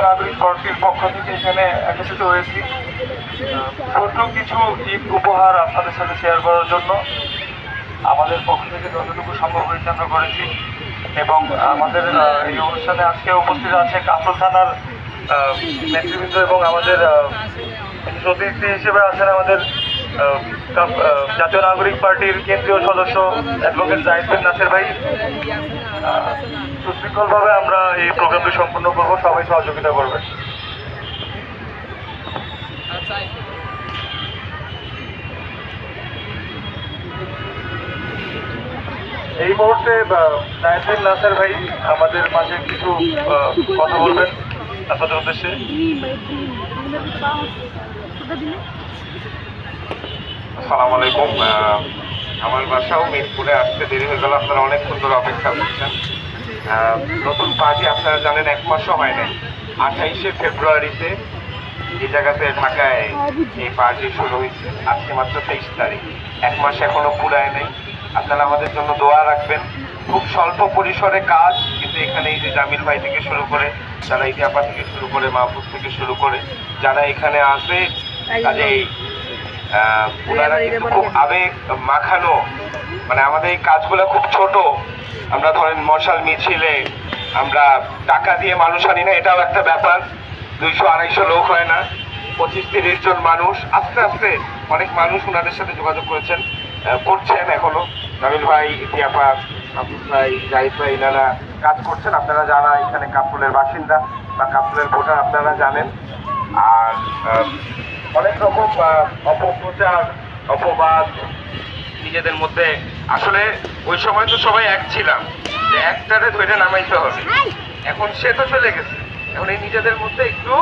নাগরিক পার্টির পক্ষ থেকে এখানে একত্রিত হয়েছি ছোট কিছু ঈদ উপহার আপনাদের সাথে শেয়ার করার জন্য। আমাদের পক্ষ থেকে যতটুকু সম্ভব হয়েছে আমরা করেছি এবং আমাদের এই অনুষ্ঠানে আজকে উপস্থিত আছে কাফরুল থানার নেতৃবৃন্দ এবং আমাদের প্রতিনিধি হিসেবে আছেন আমাদের জাতীয় নাগরিক পার্টির কেন্দ্রীয় সদস্য অ্যাডভোকেট জাহিদ বিন নাসের ভাই। সুশৃঙ্খলভাবে আমরা এই প্রোগ্রামটি সম্পন্ন করব, সবাই সহযোগিতা করবেন। এই মুহূর্তে জাহিদ বিন নাসের ভাই আমাদের মাঝে কিছু কথা বলবেন আপনাদের উদ্দেশ্যে। আসসালামু আলাইকুম। আমার বাসাও মিরপুরে আসতে দেরি হয়ে গেল, আপনারা অনেকক্ষণ ধরে অপেক্ষা করছেন। নতুন পার্টি আপনারা জানেন 1 মাসও হয় নাই। 28শে ফেব্রুয়ারিতে এই জায়গাতে ঢাকায় এই পার্টি শুরু হয়েছে, আজকে মাত্র 23 তারিখ, 1 মাস এখনো পুরায় নেই। আপনারা আমাদের জন্য দোয়া রাখবেন। খুব স্বল্প পরিসরে কাজ, কিন্তু এখানে এই যে জামিল ভাই থেকে শুরু করে, যারা ইতিহাপা থেকে শুরু করে, মাহফুজ থেকে শুরু করে যারা এখানে আসে, কাজেই ওনারা কিন্তু খুব আবেগ মাখানো। মানে আমাদের এই কাজগুলো খুব ছোট। আমরা ধরেন মশাল মিছিলে আমরা টাকা দিয়ে মানুষ আনি না, এটাও একটা ব্যাপার। 200-250 লোক হয় না, 25-30 জন মানুষ। আস্তে আস্তে অনেক মানুষ ওনাদের সাথে যোগাযোগ করছেন, করছেন এখনো। জামিল ভাই, ইতিহাপা, আব্দুল ভাই, জাহিদ ভাই, এনারা কাজ করছেন। আপনারা যারা এখানে কাফরুলের বাসিন্দা বা কাফরুলের ভোটার আপনারা জানেন। আর অনেক রকম অপপ্রচার, অপবাদ নিজেদের মধ্যে। আসলে ওই সময় তো সবাই এক ছিলাম যে একটারে ধরে নামাইতে হবে, এখন সে তো চলে গেছে। এখন এই নিজেদের মধ্যে একটু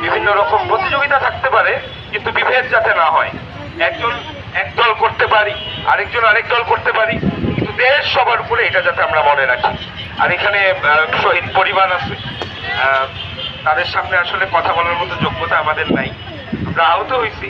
বিভিন্ন রকম প্রতিযোগিতা থাকতে পারে, কিন্তু বিভেদ যাতে না হয়। একজন এক দল করতে পারি, আরেকজন আরেক দল করতে পারি, কিন্তু দেশ সবার উপরে, এটা যাতে আমরা মনে রাখি। আর এখানে শহীদ পরিবার আছে, তাদের সামনে আসলে কথা বলার মতো যোগ্যতা আমাদের নাই। আমরা আহত হয়েছি,